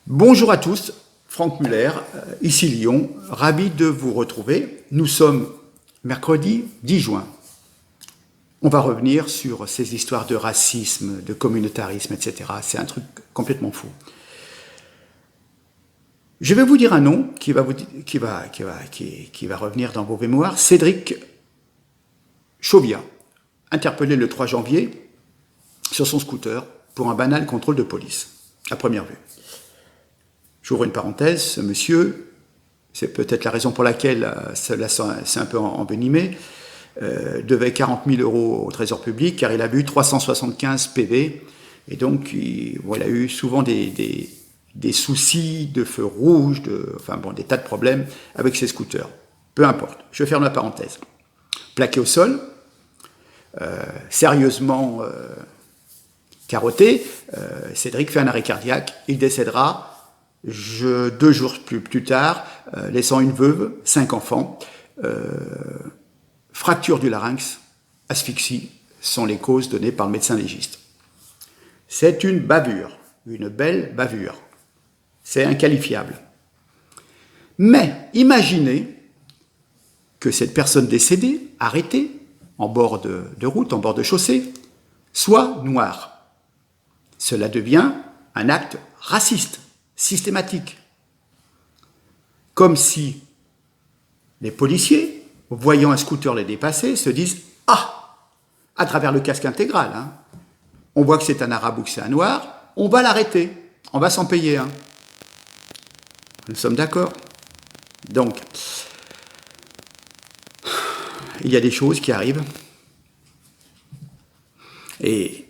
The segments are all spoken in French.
Bonjour à tous, Franck Muller, ici Lyon, ravi de vous retrouver. Nous sommes mercredi 10 juin. On va revenir sur ces histoires de racisme, de communautarisme, etc. C'est un truc complètement fou. Je vais vous dire un nom qui va revenir dans vos mémoires. Cédric Chauviat, interpellé le 3 janvier sur son scooter pour un banal contrôle de police, à première vue. J'ouvre une parenthèse, ce monsieur, c'est peut-être la raison pour laquelle cela s'est un peu envenimé, devait 40 000 euros au Trésor public car il a eu 375 PV et donc il a eu souvent des soucis de feux rouges, des tas de problèmes avec ses scooters. Peu importe, je ferme la parenthèse. Plaqué au sol, sérieusement carotté, Cédric fait un arrêt cardiaque, il décédera 2 jours plus tard, laissant une veuve, 5 enfants, fracture du larynx, asphyxie, sont les causes données par le médecin légiste. C'est une bavure, une belle bavure. C'est inqualifiable. Mais imaginez que cette personne décédée, arrêtée, en bord de route, en bord de chaussée, soit noire. Cela devient un acte raciste, systématique. Comme si les policiers, voyant un scooter les dépasser, se disent « Ah !» à travers le casque intégral. On voit que c'est un arabe ou que c'est un noir, on va l'arrêter, on va s'en payer un. Nous sommes d'accord. Donc, il y a des choses qui arrivent et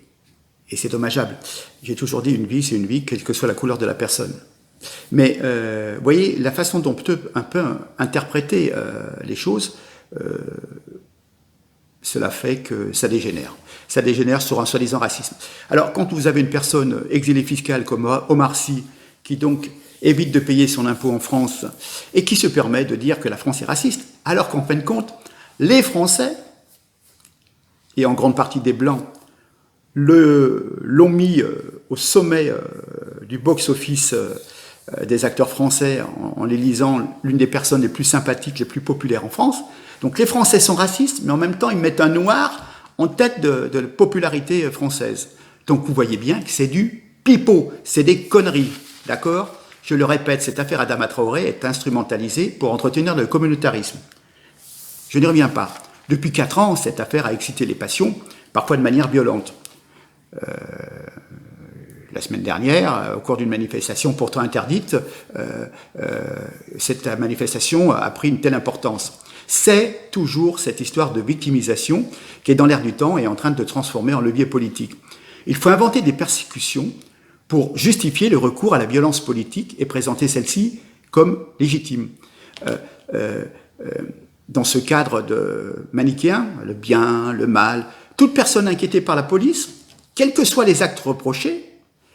c'est dommageable. J'ai toujours dit, une vie, c'est une vie, quelle que soit la couleur de la personne. Mais, vous voyez, la façon dont on peut un peu interpréter les choses, cela fait que ça dégénère. Ça dégénère sur un soi-disant racisme. Alors, quand vous avez une personne exilée fiscale comme Omar Sy, qui donc évite de payer son impôt en France, et qui se permet de dire que la France est raciste, alors qu'en fin de compte, les Français, et en grande partie des Blancs, l'ont mis au sommet du box-office des acteurs français en l'élisant l'une des personnes les plus sympathiques, les plus populaires en France. Donc les Français sont racistes, mais en même temps ils mettent un noir en tête de la popularité française. Donc vous voyez bien que c'est du pipeau, c'est des conneries, d'accord ? Je le répète, cette affaire Adama Traoré est instrumentalisée pour entretenir le communautarisme. Je n'y reviens pas. Depuis 4 ans, cette affaire a excité les passions, parfois de manière violente. La semaine dernière, au cours d'une manifestation pourtant interdite, cette manifestation a pris une telle importance. C'est toujours cette histoire de victimisation qui est dans l'air du temps et en train de transformer en levier politique. Il faut inventer des persécutions pour justifier le recours à la violence politique et présenter celle-ci comme légitime. Dans ce cadre manichéen, le bien, le mal, toute personne inquiétée par la police, quels que soient les actes reprochés,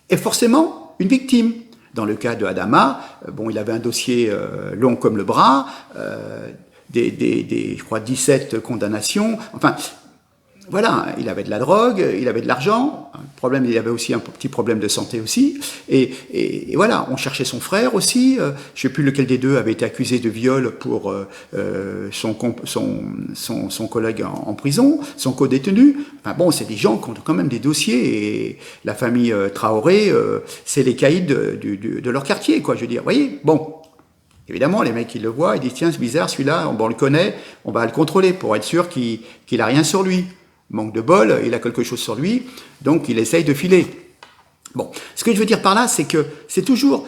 est forcément une victime. Dans le cas de Adama, il avait un dossier long comme le bras, je crois 17 condamnations, enfin, voilà, il avait de la drogue, il avait de l'argent, il avait aussi un petit problème de santé aussi, et voilà, on cherchait son frère aussi, je ne sais plus lequel des deux avait été accusé de viol pour son collègue en prison, son co-détenu. Enfin bon, c'est des gens qui ont quand même des dossiers, et la famille Traoré, c'est les caïds de leur quartier, quoi, je veux dire, vous voyez, bon. Évidemment, les mecs, ils le voient, ils disent, tiens, c'est bizarre, celui-là, on le connaît, on va le contrôler pour être sûr qu'il n'a rien sur lui. Manque de bol, il a quelque chose sur lui, donc il essaye de filer. Bon, ce que je veux dire par là, c'est que c'est toujours...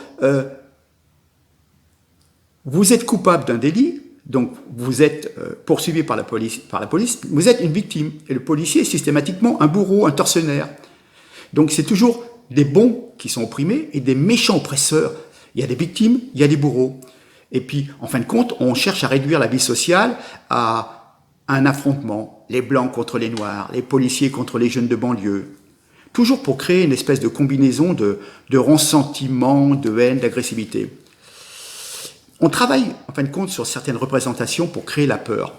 vous êtes coupable d'un délit, donc vous êtes poursuivi par la police, vous êtes une victime, et le policier est systématiquement un bourreau, un tortionnaire. Donc c'est toujours des bons qui sont opprimés et des méchants oppresseurs. Il y a des victimes, il y a des bourreaux. Et puis, en fin de compte, on cherche à réduire la vie sociale à un affrontement, les blancs contre les noirs, les policiers contre les jeunes de banlieue, toujours pour créer une espèce de combinaison de ressentiment, de haine, d'agressivité. On travaille, en fin de compte, sur certaines représentations pour créer la peur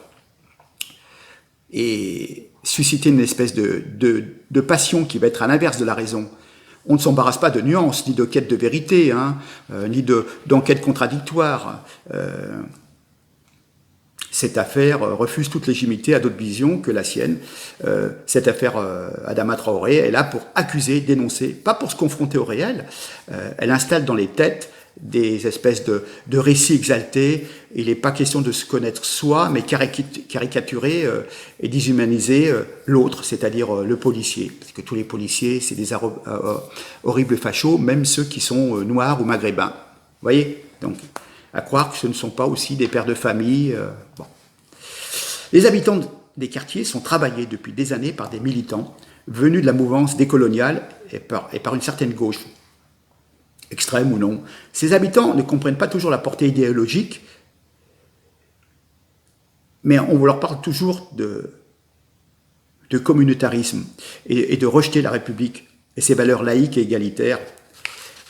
et susciter une espèce de passion qui va être à l'inverse de la raison. On ne s'embarrasse pas de nuances, ni de quête de vérité, hein, ni d'enquête contradictoire. Cette affaire refuse toute légitimité à d'autres visions que la sienne. Cette affaire Adama Traoré est là pour accuser, dénoncer, pas pour se confronter au réel. Elle installe dans les têtes des espèces de récits exaltés. Il n'est pas question de se connaître soi, mais caricaturer et déshumaniser l'autre, c'est-à-dire le policier. Parce que tous les policiers, c'est des horribles fachos, même ceux qui sont noirs ou maghrébins. Vous voyez? Donc, à croire que ce ne sont pas aussi des pères de famille. Bon. Les habitants des quartiers sont travaillés depuis des années par des militants venus de la mouvance décoloniale et par une certaine gauche, extrême ou non. Ces habitants ne comprennent pas toujours la portée idéologique, mais on leur parle toujours de communautarisme et de rejeter la République et ses valeurs laïques et égalitaires.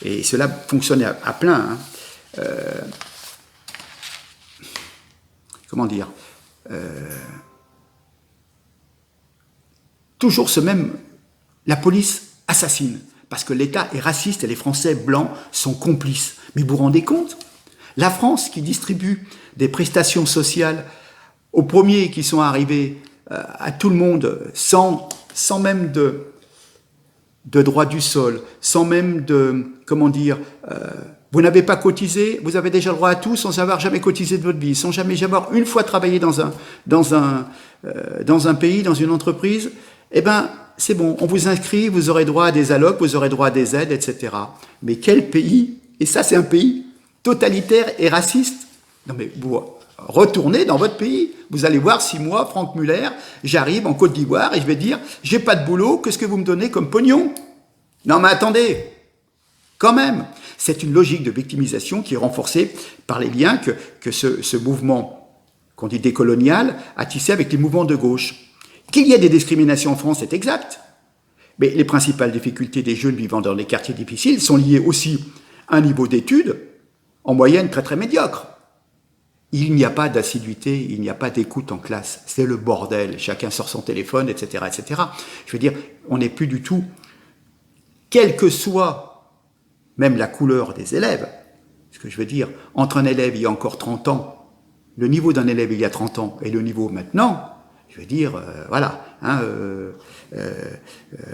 Et cela fonctionne à plein. Hein. Comment dire, toujours la police assassine, parce que l'État est raciste et les Français blancs sont complices. Mais vous vous rendez compte? La France qui distribue des prestations sociales aux premiers qui sont arrivés à tout le monde, sans même de droit du sol, sans même de, comment dire, vous n'avez pas cotisé, vous avez déjà le droit à tout sans avoir jamais cotisé de votre vie, sans jamais avoir une fois travaillé dans un pays, dans une entreprise, eh ben c'est bon, on vous inscrit, vous aurez droit à des allocs, vous aurez droit à des aides, etc. Mais quel pays? Et ça, c'est un pays totalitaire et raciste. Non mais vous retournez dans votre pays. Vous allez voir, si moi, Franck Muller, j'arrive en Côte d'Ivoire et je vais dire, j'ai pas de boulot, qu'est-ce que vous me donnez comme pognon? Non mais attendez, quand même. C'est une logique de victimisation qui est renforcée par les liens que ce mouvement, qu'on dit décolonial, a tissé avec les mouvements de gauche. Qu'il y ait des discriminations en France, c'est exact. Mais les principales difficultés des jeunes vivant dans les quartiers difficiles sont liées aussi à un niveau d'études, en moyenne très très médiocre. Il n'y a pas d'assiduité, il n'y a pas d'écoute en classe. C'est le bordel. Chacun sort son téléphone, etc., etc. Je veux dire, on n'est plus du tout, quelle que soit même la couleur des élèves, ce que je veux dire, entre un élève il y a encore 30 ans, le niveau d'un élève il y a 30 ans et le niveau maintenant, je veux dire, voilà. Hein,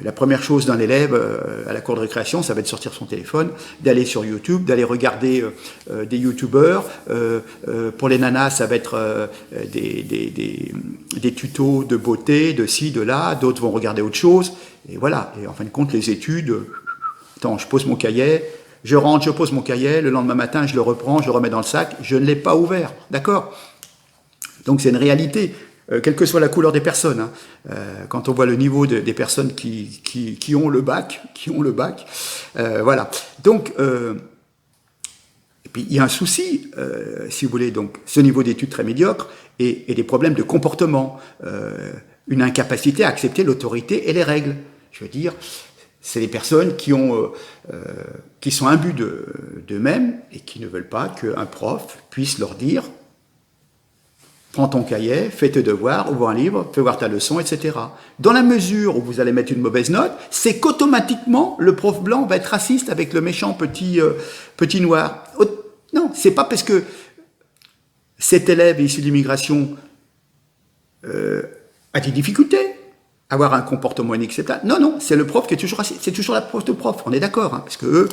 la première chose d'un élève à la cour de récréation, ça va être de sortir son téléphone, d'aller sur YouTube, d'aller regarder des youtubeurs. Pour les nanas, ça va être des tutos de beauté, de ci, de là. D'autres vont regarder autre chose. Et voilà. Et en fin de compte, les études... Attends, je pose mon cahier, je rentre, je pose mon cahier, le lendemain matin, je le reprends, je le remets dans le sac, je ne l'ai pas ouvert. D'accord? Donc c'est une réalité. Quelle que soit la couleur des personnes, hein. Quand on voit le niveau des personnes qui ont le bac, voilà. Donc, et puis il y a un souci, si vous voulez, donc ce niveau d'études très médiocre et des problèmes de comportement, une incapacité à accepter l'autorité et les règles. Je veux dire, c'est des personnes qui sont imbus d'eux-mêmes et qui ne veulent pas qu'un prof puisse leur dire: prends ton cahier, fais tes devoirs, ouvre un livre, fais voir ta leçon, etc. Dans la mesure où vous allez mettre une mauvaise note, c'est qu'automatiquement, le prof blanc va être raciste avec le méchant petit noir. Non, c'est pas parce que cet élève issu de l'immigration a des difficultés à avoir un comportement inacceptable. Non, c'est le prof qui est toujours raciste. C'est toujours la prof de prof, on est d'accord, hein, parce que eux,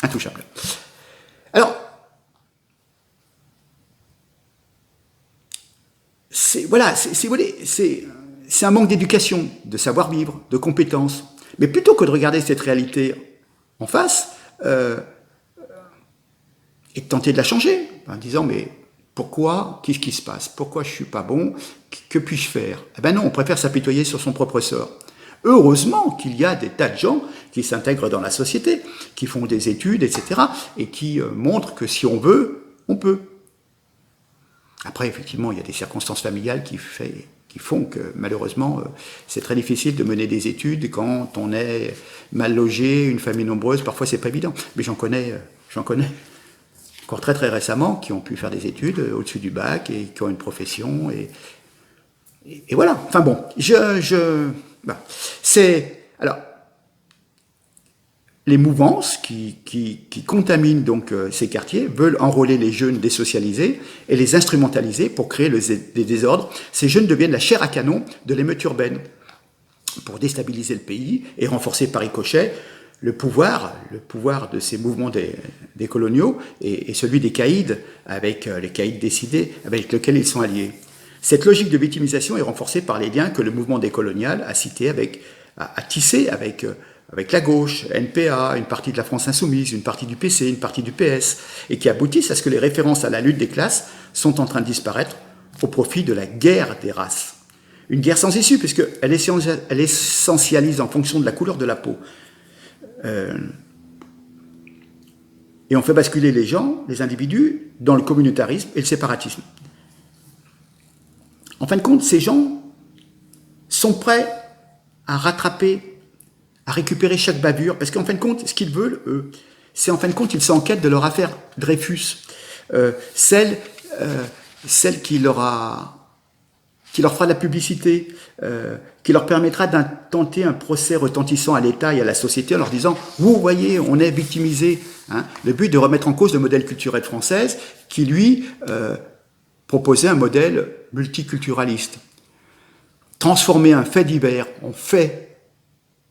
intouchables. Alors, c'est un manque d'éducation, de savoir-vivre, de compétences. Mais plutôt que de regarder cette réalité en face, et de tenter de la changer, en disant, mais pourquoi? Qu'est-ce qui se passe? Pourquoi je ne suis pas bon? Que puis-je faire? Eh bien non, on préfère s'apitoyer sur son propre sort. Heureusement qu'il y a des tas de gens qui s'intègrent dans la société, qui font des études, etc., et qui montrent que si on veut, on peut. Après, effectivement, il y a des circonstances familiales qui font que, malheureusement, c'est très difficile de mener des études quand on est mal logé, une famille nombreuse. Parfois, c'est pas évident. Mais j'en connais encore très très récemment qui ont pu faire des études au-dessus du bac et qui ont une profession. Et voilà. Enfin bon, voilà. Alors, les mouvances qui contaminent donc ces quartiers veulent enrôler les jeunes désocialisés et les instrumentaliser pour créer des désordres. Ces jeunes deviennent la chair à canon de l'émeute urbaine pour déstabiliser le pays et renforcer par ricochet le pouvoir de ces mouvements des coloniaux et celui des caïds, avec les caïds décidés avec lesquels ils sont alliés. Cette logique de victimisation est renforcée par les liens que le mouvement décolonial a tissé avec la gauche, NPA, une partie de la France insoumise, une partie du PC, une partie du PS, et qui aboutissent à ce que les références à la lutte des classes sont en train de disparaître au profit de la guerre des races. Une guerre sans issue, puisqu'elle essentialise en fonction de la couleur de la peau. Et on fait basculer les gens, les individus, dans le communautarisme et le séparatisme. En fin de compte, ces gens sont prêts à rattraper, à récupérer chaque bavure, parce qu'en fin de compte, ce qu'ils veulent, eux, c'est en fin de compte, ils sont en quête de leur affaire Dreyfus, celle qui leur fera de la publicité, qui leur permettra d'intenter un procès retentissant à l'État et à la société en leur disant « Vous voyez, on est victimisé hein ». Le but de remettre en cause le modèle culturel français qui, lui, proposait un modèle multiculturaliste. Transformer un fait divers en fait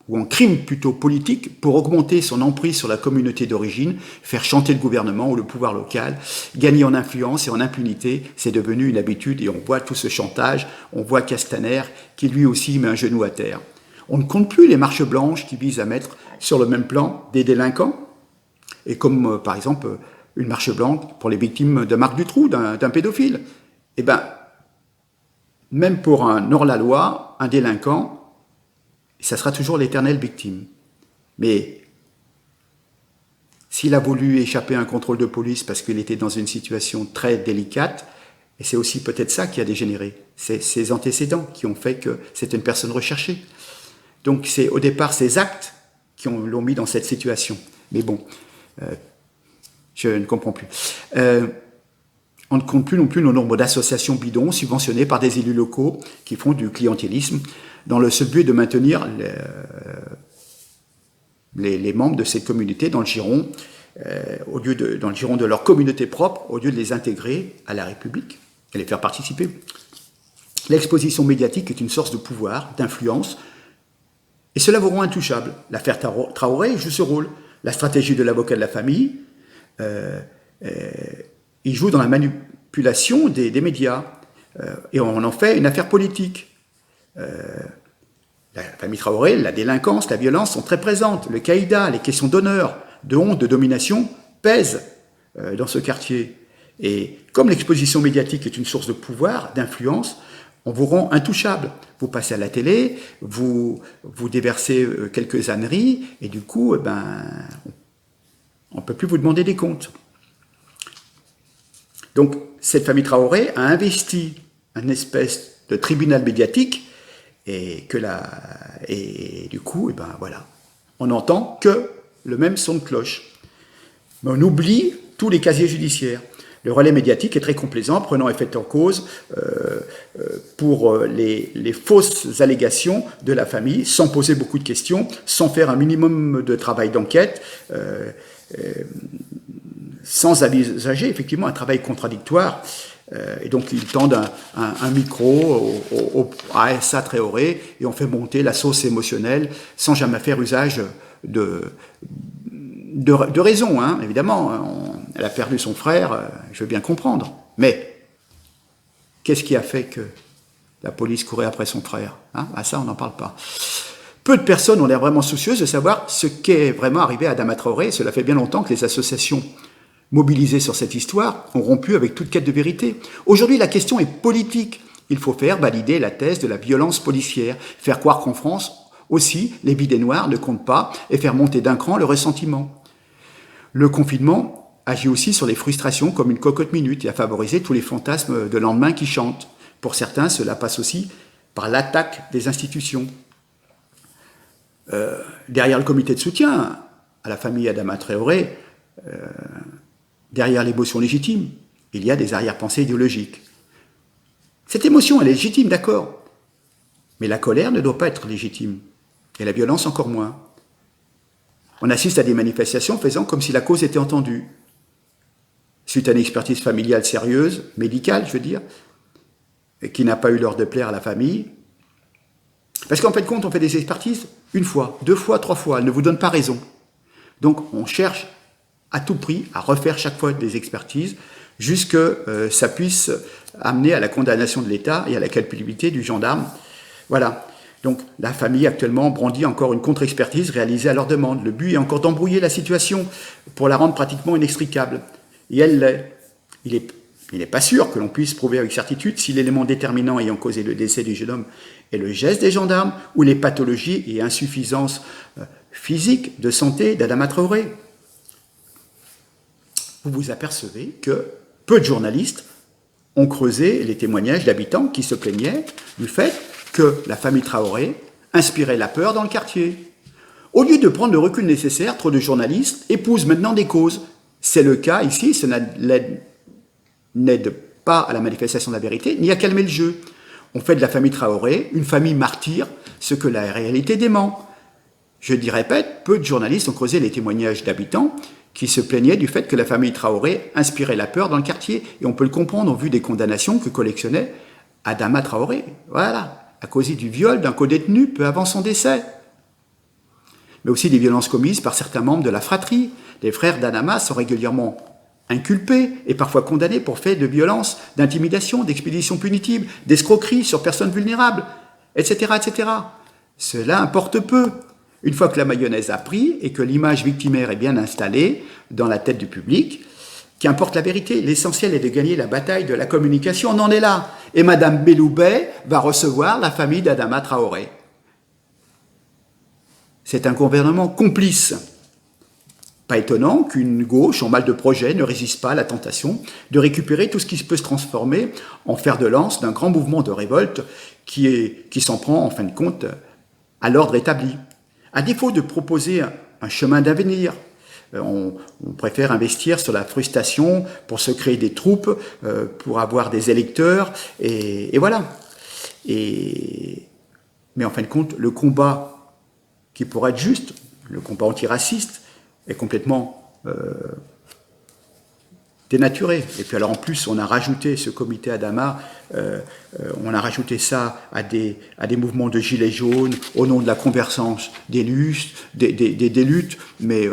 ou en crime plutôt politique pour augmenter son emprise sur la communauté d'origine, faire chanter le gouvernement ou le pouvoir local, gagner en influence et en impunité, c'est devenu une habitude et on voit tout ce chantage, on voit Castaner qui lui aussi met un genou à terre. On ne compte plus les marches blanches qui visent à mettre sur le même plan des délinquants, et comme par exemple une marche blanche pour les victimes de Marc Dutroux, d'un pédophile. Eh bien, même pour un hors-la-loi, un délinquant, ça sera toujours l'éternelle victime. Mais s'il a voulu échapper à un contrôle de police parce qu'il était dans une situation très délicate, et c'est aussi peut-être ça qui a dégénéré, c'est ses antécédents qui ont fait que c'est une personne recherchée. Donc c'est au départ ces actes qui l'ont mis dans cette situation. Mais bon, je ne comprends plus. On ne compte plus non plus le nombre d'associations bidons subventionnées par des élus locaux qui font du clientélisme dans le seul but de maintenir les membres de cette communauté dans le giron, dans le giron de leur communauté propre, au lieu de les intégrer à la République et les faire participer. L'exposition médiatique est une source de pouvoir, d'influence, et cela vous rend intouchable. L'affaire Traoré joue ce rôle. La stratégie de l'avocat de la famille, il joue dans la manipulation des médias, et on en fait une affaire politique. La famille Traoré, la délinquance, la violence sont très présentes. Le caïda, les questions d'honneur, de honte, de domination pèsent dans ce quartier. Et comme l'exposition médiatique est une source de pouvoir, d'influence, on vous rend intouchable. Vous passez à la télé, vous déversez quelques âneries, et du coup, on ne peut plus vous demander des comptes. Donc, cette famille Traoré a investi une espèce de tribunal médiatique, et du coup, voilà, on n'entend que le même son de cloche. Mais on oublie tous les casiers judiciaires. Le relais médiatique est très complaisant, prenant effet en cause pour les fausses allégations de la famille, sans poser beaucoup de questions, sans faire un minimum de travail d'enquête, sans envisager effectivement un travail contradictoire. Et donc ils tendent un micro à Assa Traoré et on fait monter la sauce émotionnelle sans jamais faire usage de raison. Hein. Évidemment, elle a perdu son frère, je veux bien comprendre. Mais qu'est-ce qui a fait que la police courait après son frère hein? À ça, on n'en parle pas. Peu de personnes ont l'air vraiment soucieuses de savoir ce qu'est vraiment arrivé à Adama Traoré. Cela fait bien longtemps que les associations mobilisés sur cette histoire ont rompu avec toute quête de vérité. Aujourd'hui, la question est politique. Il faut faire valider la thèse de la violence policière, faire croire qu'en France, aussi, les bidets noirs ne comptent pas et faire monter d'un cran le ressentiment. Le confinement agit aussi sur les frustrations comme une cocotte minute et a favorisé tous les fantasmes de lendemain qui chantent. Pour certains, cela passe aussi par l'attaque des institutions. Derrière le comité de soutien à la famille Adama Traoré, derrière l'émotion légitime, il y a des arrière-pensées idéologiques. Cette émotion, elle est légitime, d'accord. Mais la colère ne doit pas être légitime. Et la violence encore moins. On assiste à des manifestations faisant comme si la cause était entendue. Suite à une expertise familiale sérieuse, médicale, je veux dire, et qui n'a pas eu l'ordre de plaire à la famille. Parce qu'en fait de compte, on fait des expertises une fois, 2 fois, 3 fois, elles ne vous donnent pas raison. Donc on cherche à tout prix à refaire chaque fois des expertises jusque ça puisse amener à la condamnation de l'État et à la culpabilité du gendarme. Voilà. Donc la famille actuellement brandit encore une contre-expertise réalisée à leur demande. Le but est encore d'embrouiller la situation pour la rendre pratiquement inextricable. Et elle l'est. Il n'est pas sûr que l'on puisse prouver avec certitude si l'élément déterminant ayant causé le décès du jeune homme est le geste des gendarmes ou les pathologies et insuffisances physiques de santé d'Adama Traoré. Vous vous apercevez que peu de journalistes ont creusé les témoignages d'habitants qui se plaignaient du fait que la famille Traoré inspirait la peur dans le quartier. Au lieu de prendre le recul nécessaire, trop de journalistes épousent maintenant des causes. C'est le cas ici, ça n'aide pas à la manifestation de la vérité, ni à calmer le jeu. On fait de la famille Traoré une famille martyre, ce que la réalité dément. Je dis répète, peu de journalistes ont creusé les témoignages d'habitants qui se plaignaient du fait que la famille Traoré inspirait la peur dans le quartier. Et on peut le comprendre en vue des condamnations que collectionnait Adama Traoré. Voilà, à cause du viol d'un codétenu peu avant son décès. Mais aussi des violences commises par certains membres de la fratrie. Les frères d'Adama sont régulièrement inculpés et parfois condamnés pour faits de violence, d'intimidation, d'expédition punitive, d'escroquerie sur personnes vulnérables, etc., etc. Cela importe peu. Une fois que la mayonnaise a pris et que l'image victimaire est bien installée dans la tête du public, qu'importe la vérité, l'essentiel est de gagner la bataille de la communication, on en est là. Et Madame Belloubet va recevoir la famille d'Adama Traoré. C'est un gouvernement complice. Pas étonnant qu'une gauche en mal de projet ne résiste pas à la tentation de récupérer tout ce qui peut se transformer en fer de lance d'un grand mouvement de révolte qui s'en prend en fin de compte à l'ordre établi. À défaut de proposer un chemin d'avenir, on préfère investir sur la frustration pour se créer des troupes, pour avoir des électeurs, et voilà. Mais en fin de compte, le combat qui pourrait être juste, le combat antiraciste, est complètement dénaturé. Et puis alors en plus, on a rajouté ce comité Adama, on a rajouté ça à des mouvements de gilets jaunes au nom de la convergence des luttes, mais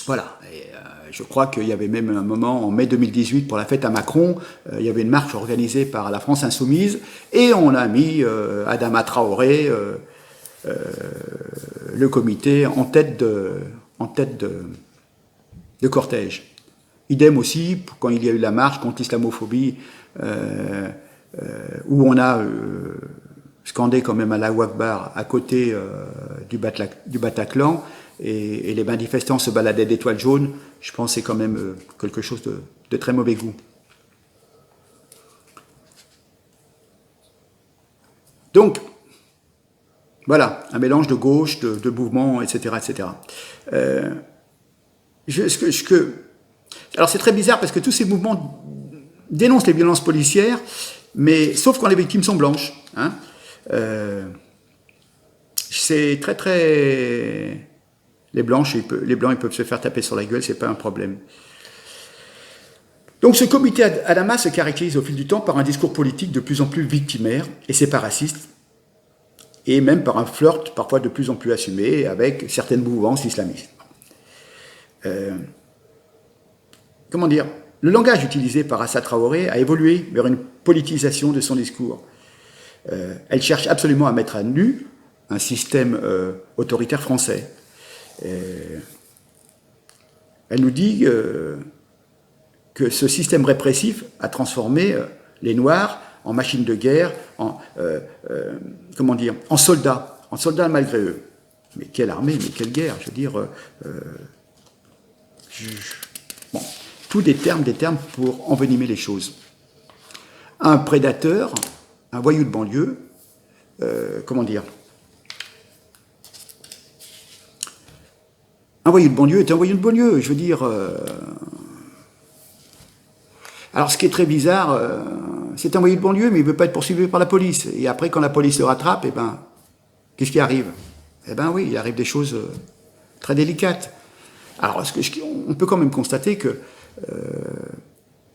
voilà. Et, je crois qu'il y avait même un moment en mai 2018 pour la fête à Macron, il y avait une marche organisée par la France Insoumise et on a mis Adama Traoré, le comité en tête de cortège. Idem aussi, quand il y a eu la marche contre l'islamophobie, où on a scandé quand même Allahu Akbar à côté du Bataclan, et les manifestants se baladaient d'étoiles jaunes, je pense que c'est quand même quelque chose de très mauvais goût. Donc, voilà, un mélange de gauche, de mouvements, etc. etc. Alors c'est très bizarre parce que tous ces mouvements dénoncent les violences policières, mais sauf quand les victimes sont blanches. Hein. C'est très... Les Blancs, ils peuvent se faire taper sur la gueule, c'est pas un problème. Donc ce comité Adama se caractérise au fil du temps par un discours politique de plus en plus victimaire et séparatiste, et même par un flirt parfois de plus en plus assumé avec certaines mouvances islamistes. Comment dire ? Le langage utilisé par Assa Traoré a évolué vers une politisation de son discours. Elle cherche absolument à mettre à nu un système autoritaire français. Elle nous dit que ce système répressif a transformé les Noirs en machines de guerre, en soldats malgré eux. Mais quelle armée, mais quelle guerre, je veux dire... Bon, tous des termes pour envenimer les choses. Un prédateur, un voyou de banlieue, un voyou de banlieue est un voyou de banlieue, je veux dire... Alors, ce qui est très bizarre, c'est un voyou de banlieue, mais il ne veut pas être poursuivi par la police. Et après, quand la police le rattrape, qu'est-ce qui arrive ? Oui, il arrive des choses très délicate. Alors, on peut quand même constater que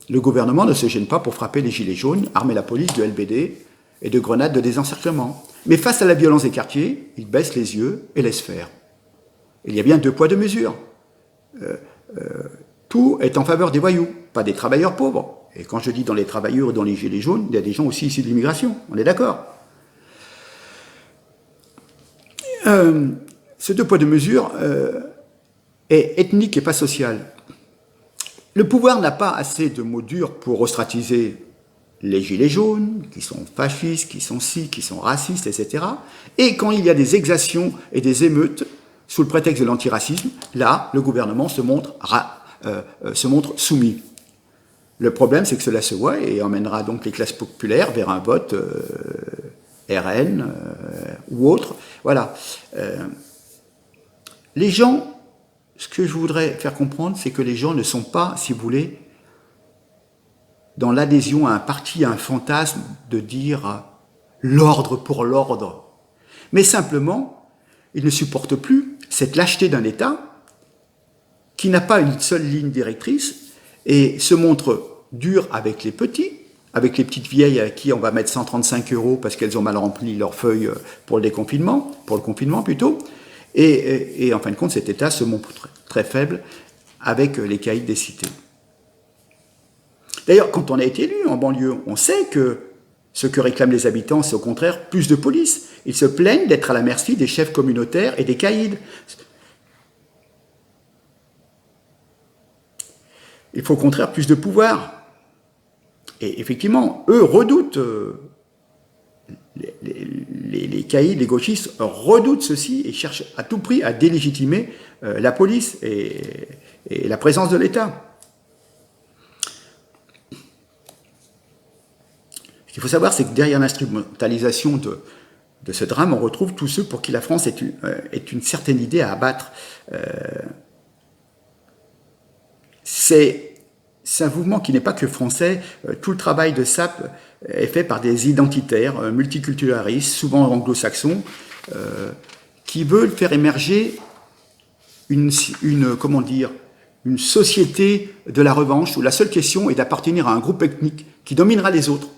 le gouvernement ne se gêne pas pour frapper les gilets jaunes, armer la police de LBD et de grenades de désencerclement. Mais face à la violence des quartiers, il baisse les yeux et laisse faire. Il y a bien 2 poids 2 mesures. Tout est en faveur des voyous, pas des travailleurs pauvres. Et quand je dis dans les travailleurs et dans les gilets jaunes, il y a des gens aussi issus de l'immigration, on est d'accord. Ce 2 poids 2 mesures est ethnique et pas social. Le pouvoir n'a pas assez de mots durs pour ostratiser les gilets jaunes, qui sont fascistes, qui sont ci, qui sont racistes, etc. Et quand il y a des exactions et des émeutes, sous le prétexte de l'antiracisme, là, le gouvernement se montre soumis. Le problème, c'est que cela se voit et emmènera donc les classes populaires vers un vote RN ou autre. Voilà. Les gens, ce que je voudrais faire comprendre, c'est que les gens ne sont pas, si vous voulez, dans l'adhésion à un parti, à un fantasme de dire l'ordre pour l'ordre. Mais simplement, ils ne supportent plus cette lâcheté d'un État qui n'a pas une seule ligne directrice et se montre dur avec les petits, avec les petites vieilles à qui on va mettre 135 € parce qu'elles ont mal rempli leur feuille pour le confinement plutôt. Et en fin de compte, cet État se montre très faible avec les caïds des cités. D'ailleurs, quand on a été élu en banlieue, on sait que ce que réclament les habitants, c'est au contraire plus de police. Ils se plaignent d'être à la merci des chefs communautaires et des caïds. Il faut au contraire plus de pouvoir. Et effectivement, eux redoutent, les caïds, les gauchistes redoutent ceci et cherchent à tout prix à délégitimer la police et la présence de l'État. Ce qu'il faut savoir, c'est que derrière l'instrumentalisation de ce drame, on retrouve tous ceux pour qui la France est une certaine idée à abattre. C'est un mouvement qui n'est pas que français. Tout le travail de SAP est fait par des identitaires, multiculturalistes, souvent anglo-saxons, qui veulent faire émerger une société de la revanche où la seule question est d'appartenir à un groupe ethnique qui dominera les autres.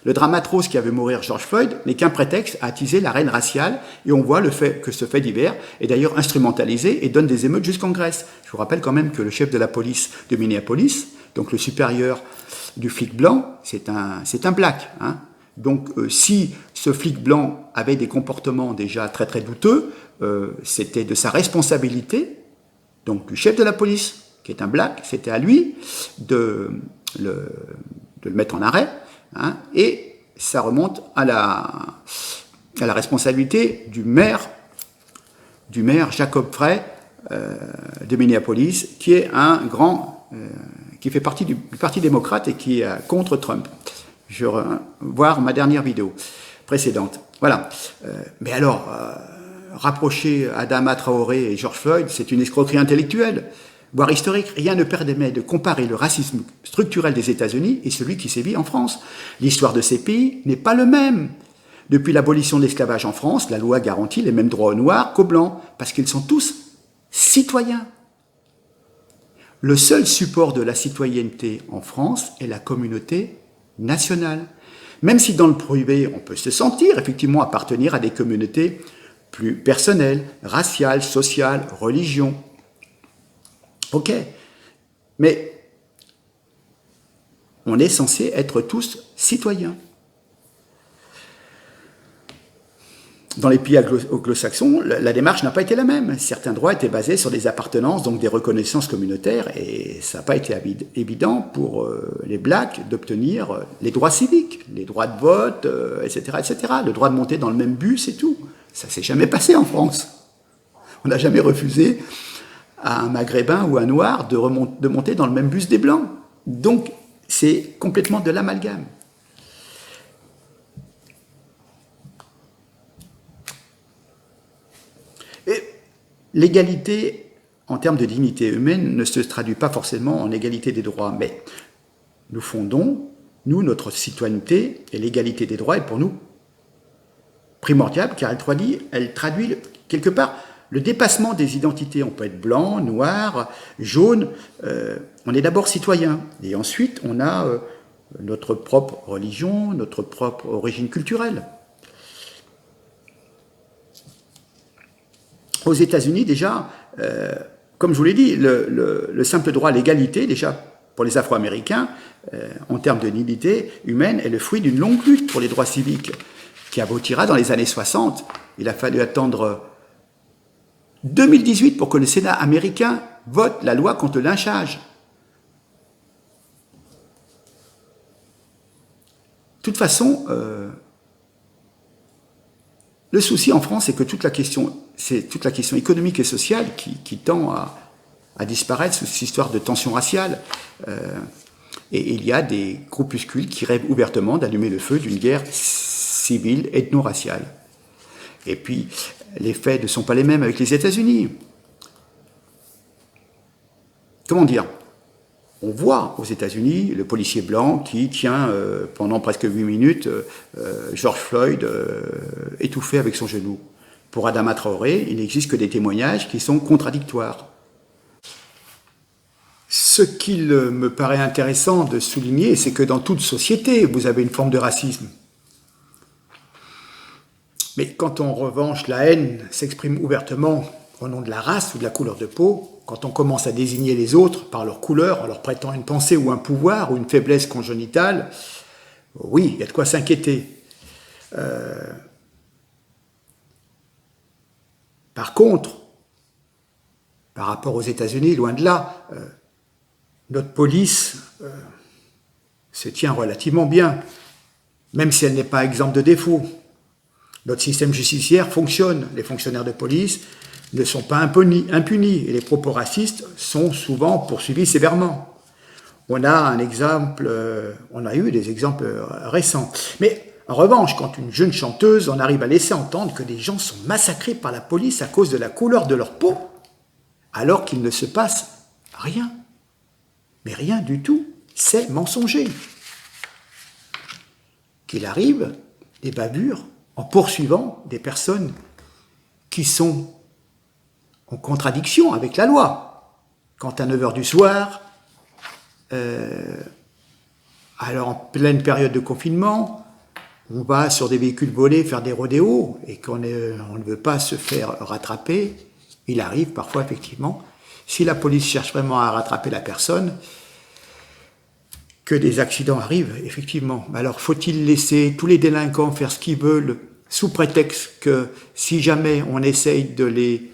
Le drame atroce qui avait mourir George Floyd n'est qu'un prétexte à attiser la reine raciale et on voit que ce fait divers est d'ailleurs instrumentalisé et donne des émeutes jusqu'en Grèce. Je vous rappelle quand même que le chef de la police de Minneapolis, donc le supérieur du flic blanc, c'est un black. Hein. Donc si ce flic blanc avait des comportements déjà très très douteux, c'était de sa responsabilité, donc du chef de la police, qui est un black, c'était à lui de le mettre en arrêt. Hein, et ça remonte à la responsabilité du maire Jacob Frey de Minneapolis, qui est un grand, qui fait partie du Parti démocrate et qui est contre Trump. Je vais voir ma dernière vidéo précédente. Voilà. Mais alors, rapprocher Adama Traoré et George Floyd, c'est une escroquerie intellectuelle, voire historique. Rien ne permet de comparer le racisme structurel des États-Unis et celui qui sévit en France. L'histoire de ces pays n'est pas le même. Depuis l'abolition de l'esclavage en France, la loi garantit les mêmes droits aux Noirs qu'aux Blancs, parce qu'ils sont tous citoyens. Le seul support de la citoyenneté en France est la communauté nationale. Même si dans le privé, on peut se sentir effectivement appartenir à des communautés plus personnelles, raciales, sociales, religions. Ok, mais on est censé être tous citoyens. Dans les pays anglo-saxons, la démarche n'a pas été la même. Certains droits étaient basés sur des appartenances, donc des reconnaissances communautaires, et ça n'a pas été évident pour les blacks d'obtenir les droits civiques, les droits de vote, etc., etc., le droit de monter dans le même bus et tout. Ça ne s'est jamais passé en France. On n'a jamais refusé à un maghrébin ou un noir de monter dans le même bus des blancs. Donc, c'est complètement de l'amalgame. Et l'égalité, en termes de dignité humaine, ne se traduit pas forcément en égalité des droits, mais nous fondons, notre citoyenneté et l'égalité des droits est pour nous primordiale, car elle traduit quelque part le dépassement des identités. On peut être blanc, noir, jaune. On est d'abord citoyen. Et ensuite, on a notre propre religion, notre propre origine culturelle. Aux États-Unis, déjà, comme je vous l'ai dit, le simple droit à l'égalité, déjà, pour les Afro-Américains, en termes de dignité humaine, est le fruit d'une longue lutte pour les droits civiques, qui aboutira dans les années 60. Il a fallu attendre 2018 pour que le Sénat américain vote la loi contre le lynchage. De toute façon, le souci en France, c'est que toute la question économique et sociale qui tend à disparaître sous cette histoire de tension raciale. Et il y a des groupuscules qui rêvent ouvertement d'allumer le feu d'une guerre civile ethno-raciale. Et puis, les faits ne sont pas les mêmes avec les États-Unis. Comment dire? On voit aux États-Unis le policier blanc qui tient pendant presque 8 minutes George Floyd étouffé avec son genou. Pour Adama Traoré, il n'existe que des témoignages qui sont contradictoires. Ce qu'il me paraît intéressant de souligner, c'est que dans toute société, vous avez une forme de racisme. Mais quand en revanche la haine s'exprime ouvertement au nom de la race ou de la couleur de peau, quand on commence à désigner les autres par leur couleur, en leur prêtant une pensée ou un pouvoir ou une faiblesse congénitale, oui, il y a de quoi s'inquiéter. Par contre, par rapport aux États-Unis, loin de là, notre police se tient relativement bien, même si elle n'est pas exempte de défauts. Notre système judiciaire fonctionne. Les fonctionnaires de police ne sont pas impunis et les propos racistes sont souvent poursuivis sévèrement. On a eu des exemples récents. Mais en revanche, quand une jeune chanteuse en arrive à laisser entendre que des gens sont massacrés par la police à cause de la couleur de leur peau, alors qu'il ne se passe rien, mais rien du tout, c'est mensonger. Qu'il arrive des bavures en poursuivant des personnes qui sont en contradiction avec la loi. Quand à 9h du soir, alors en pleine période de confinement, on va sur des véhicules volés faire des rodéos et qu'on ne veut pas se faire rattraper, il arrive parfois effectivement, si la police cherche vraiment à rattraper la personne, que des accidents arrivent, effectivement. Alors, faut-il laisser tous les délinquants faire ce qu'ils veulent, sous prétexte que si jamais on essaye de les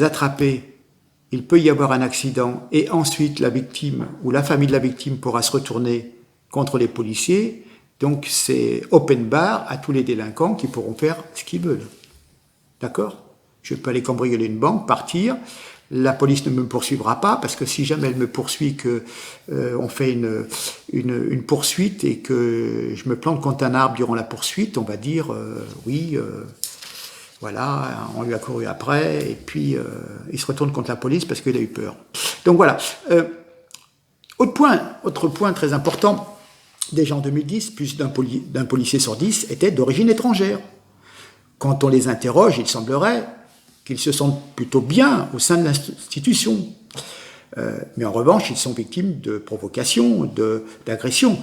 attraper, il peut y avoir un accident, et ensuite la victime ou la famille de la victime pourra se retourner contre les policiers. Donc, c'est open bar à tous les délinquants qui pourront faire ce qu'ils veulent. D'accord? Je peux aller cambrioler une banque, partir. La police ne me poursuivra pas, parce que si jamais elle me poursuit, on fait une poursuite et que je me plante contre un arbre durant la poursuite, on va dire voilà, on lui a couru après, et puis il se retourne contre la police parce qu'il a eu peur. Donc voilà. Autre point très important, déjà en 2010, plus d'un policier sur 10 était d'origine étrangère. Quand on les interroge, il semblerait qu'ils se sentent plutôt bien au sein de l'institution. Mais en revanche, ils sont victimes de provocations, d'agressions,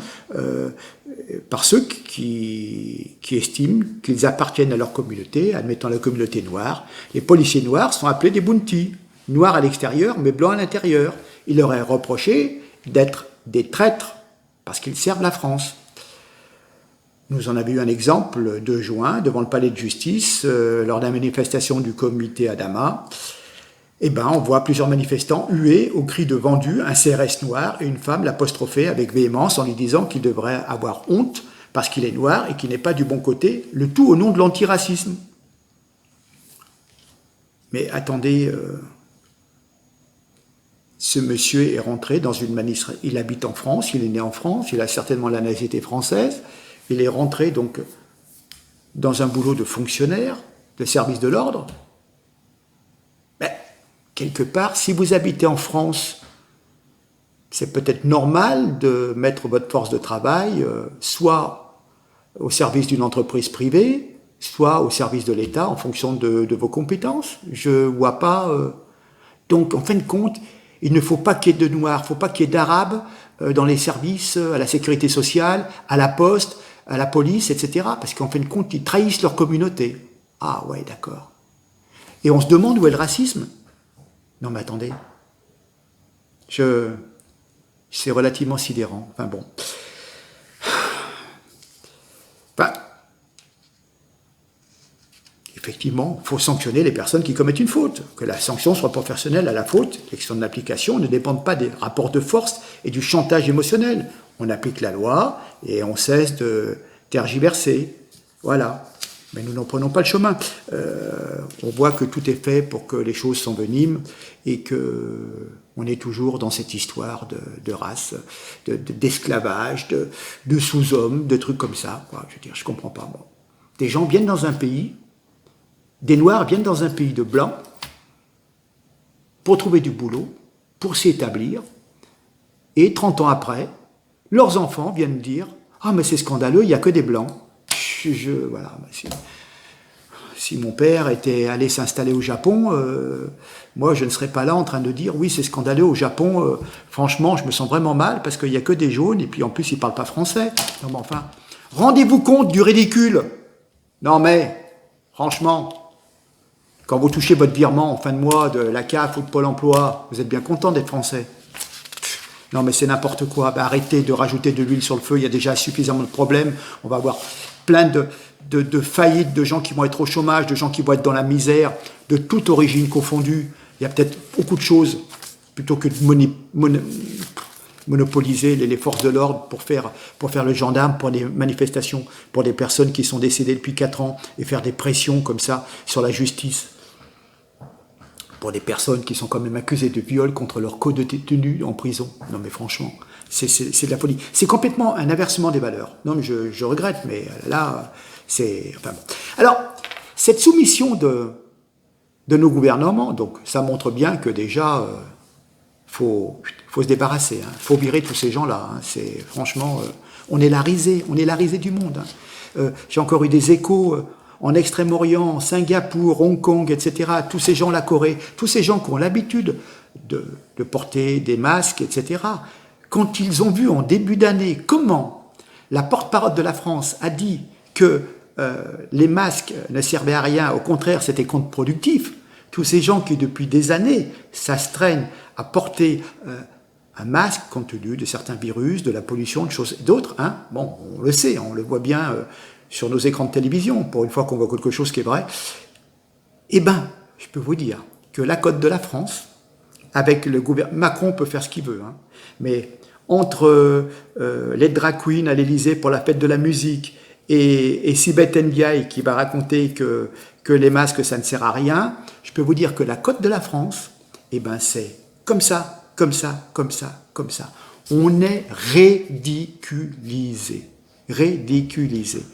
par ceux qui estiment qu'ils appartiennent à leur communauté, admettant la communauté noire. Les policiers noirs sont appelés des bounties, noirs à l'extérieur, mais blancs à l'intérieur. Il leur est reproché d'être des traîtres, parce qu'ils servent la France. Nous en avons eu un exemple le 2 juin devant le palais de justice lors de la manifestation du comité Adama. On voit plusieurs manifestants huer au cri de vendu un CRS noir et une femme l'apostropher avec véhémence en lui disant qu'il devrait avoir honte parce qu'il est noir et qu'il n'est pas du bon côté, le tout au nom de l'antiracisme. Mais attendez, ce monsieur est rentré dans une manifestation, il habite en France, il est né en France, il a certainement la nationalité française. Il est rentré donc dans un boulot de fonctionnaire, de service de l'ordre. Quelque part, si vous habitez en France, c'est peut-être normal de mettre votre force de travail soit au service d'une entreprise privée, soit au service de l'État en fonction de vos compétences. Je vois pas. Donc, en fin de compte, il ne faut pas qu'il y ait de Noirs, il ne faut pas qu'il y ait d'Arabes dans les services, à la sécurité sociale, à la poste, à la police, etc. Parce qu'en fin de compte, ils trahissent leur communauté. Ah ouais, d'accord. Et on se demande où est le racisme. Non mais attendez. C'est relativement sidérant. Enfin bon. Enfin, effectivement, il faut sanctionner les personnes qui commettent une faute. Que la sanction soit proportionnelle à la faute, les questions d'application ne dépendent pas des rapports de force et du chantage émotionnel. On applique la loi et on cesse de tergiverser. Voilà. Mais nous n'en prenons pas le chemin. On voit que tout est fait pour que les choses s'enveniment et qu'on est toujours dans cette histoire de race, d'esclavage, de sous-hommes, de trucs comme ça. Quoi. Je veux dire, je comprends pas. Moi. Des gens viennent dans un pays, des Noirs viennent dans un pays de Blancs pour trouver du boulot, pour s'y établir, et 30 ans après, leurs enfants viennent dire « Ah, mais c'est scandaleux, il n'y a que des Blancs. » Voilà, si mon père était allé s'installer au Japon, moi je ne serais pas là en train de dire oui c'est scandaleux au Japon, franchement je me sens vraiment mal parce qu'il n'y a que des jaunes et puis en plus ils ne parlent pas français. Non mais enfin, rendez-vous compte du ridicule. Non mais, franchement, quand vous touchez votre virement en fin de mois de la CAF ou de Pôle emploi, vous êtes bien content d'être français. Non mais c'est n'importe quoi, arrêtez de rajouter de l'huile sur le feu, il y a déjà suffisamment de problèmes, on va avoir plein de faillites, de gens qui vont être au chômage, de gens qui vont être dans la misère, de toute origine confondue. Il y a peut-être beaucoup de choses, plutôt que de monopoliser les forces de l'ordre pour faire le gendarme pour des manifestations, pour des personnes qui sont décédées depuis 4 ans, et faire des pressions comme ça sur la justice. Pour des personnes qui sont quand même accusées de viol contre leur co-détenu en prison. Non mais franchement, c'est de la folie. C'est complètement un inversement des valeurs. Non mais je regrette, mais là, c'est... Enfin bon. Alors, cette soumission de nos gouvernements, donc ça montre bien que déjà, faut se débarrasser, hein. Faut virer tous ces gens-là. Hein. C'est franchement, on est la risée du monde. Hein. J'ai encore eu des échos... en Extrême-Orient, Singapour, Hong Kong, etc., tous ces gens, la Corée, tous ces gens qui ont l'habitude de porter des masques, etc., quand ils ont vu en début d'année comment la porte-parole de la France a dit que les masques ne servaient à rien, au contraire, c'était contre-productif, tous ces gens qui, depuis des années, s'astreignent à porter un masque compte tenu de certains virus, de la pollution, de choses d'autres, hein, bon, on le sait, on le voit bien... sur nos écrans de télévision, pour une fois qu'on voit quelque chose qui est vrai, eh bien, je peux vous dire que la cote de la France, avec le gouvernement, Macron peut faire ce qu'il veut, hein, mais entre les drag queens à l'Élysée pour la fête de la musique et Sibeth Ndiaye qui va raconter que les masques, ça ne sert à rien, je peux vous dire que la cote de la France, eh ben, c'est comme ça, comme ça, comme ça, comme ça. On est ridiculisé. Ridiculisé.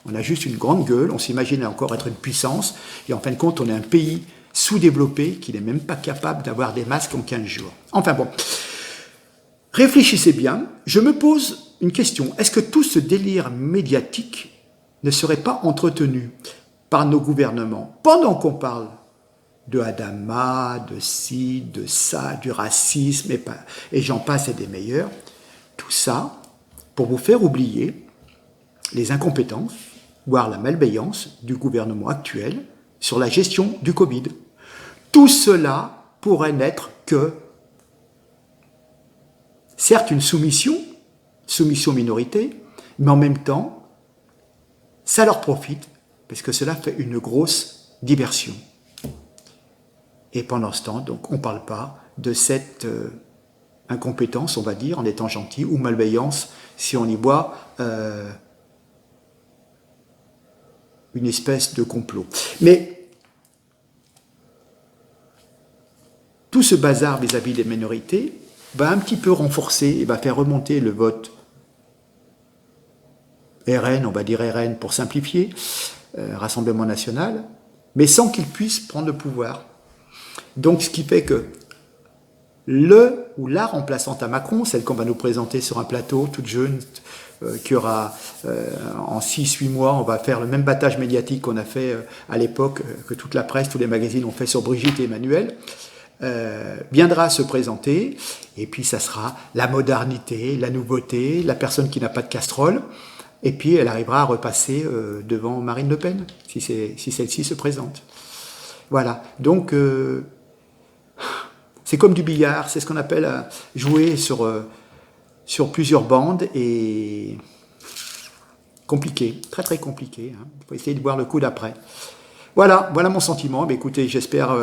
On a juste une grande gueule, on s'imagine encore être une puissance, et en fin de compte, on est un pays sous-développé qui n'est même pas capable d'avoir des masques en 15 jours. Enfin bon, réfléchissez bien, je me pose une question. Est-ce que tout ce délire médiatique ne serait pas entretenu par nos gouvernements pendant qu'on parle de Adama, de ci, de ça, du racisme, et j'en passe et des meilleurs, tout ça pour vous faire oublier les incompétences, voire la malveillance du gouvernement actuel sur la gestion du Covid. Tout cela pourrait n'être que, certes, une soumission minorité, mais en même temps, ça leur profite, parce que cela fait une grosse diversion. Et pendant ce temps, donc, on ne parle pas de cette incompétence, on va dire, en étant gentil, ou malveillance, si on y voit... une espèce de complot. Mais tout ce bazar vis-à-vis des minorités va un petit peu renforcer et va faire remonter le vote RN, on va dire RN pour simplifier, Rassemblement National, mais sans qu'ils puissent prendre le pouvoir. Donc ce qui fait que le ou la remplaçante à Macron, celle qu'on va nous présenter sur un plateau, toute jeune, qui aura en 6-8 mois, on va faire le même battage médiatique qu'on a fait à l'époque, que toute la presse, tous les magazines ont fait sur Brigitte et Emmanuel, viendra se présenter, et puis ça sera la modernité, la nouveauté, la personne qui n'a pas de casserole, et puis elle arrivera à repasser devant Marine Le Pen, si celle-ci se présente. Voilà, donc c'est comme du billard, c'est ce qu'on appelle jouer sur plusieurs bandes, et compliqué, très très compliqué. Hein. Il faut essayer de voir le coup d'après. Voilà mon sentiment. Mais écoutez, j'espère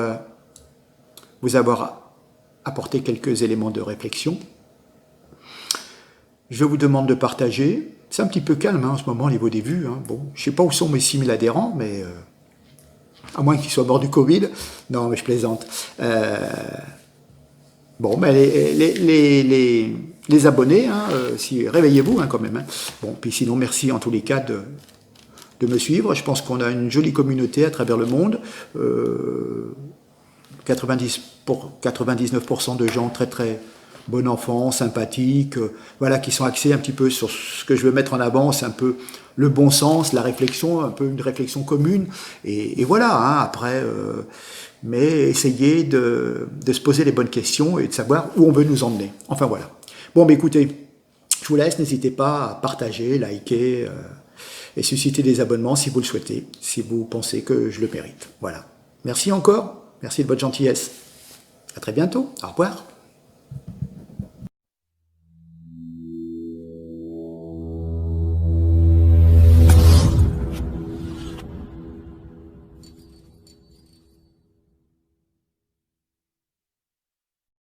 vous avoir apporté quelques éléments de réflexion. Je vous demande de partager. C'est un petit peu calme en ce moment au niveau des vues. Hein. Bon, je ne sais pas où sont mes 6000 adhérents, mais à moins qu'ils soient morts du Covid. Non, mais je plaisante. Bon, ben les abonnés, hein, réveillez-vous quand même. Hein. Bon, puis sinon, merci en tous les cas de me suivre. Je pense qu'on a une jolie communauté à travers le monde. 99% de gens très très bon enfant, sympathiques, voilà, qui sont axés un petit peu sur ce que je veux mettre en avant, c'est un peu le bon sens, la réflexion, un peu une réflexion commune, et voilà, hein, après, mais essayer de se poser les bonnes questions et de savoir où on veut nous emmener. Enfin voilà. Bon, mais écoutez, je vous laisse, n'hésitez pas à partager, liker, et susciter des abonnements si vous le souhaitez, si vous pensez que je le mérite. Voilà. Merci encore, merci de votre gentillesse. À très bientôt, au revoir.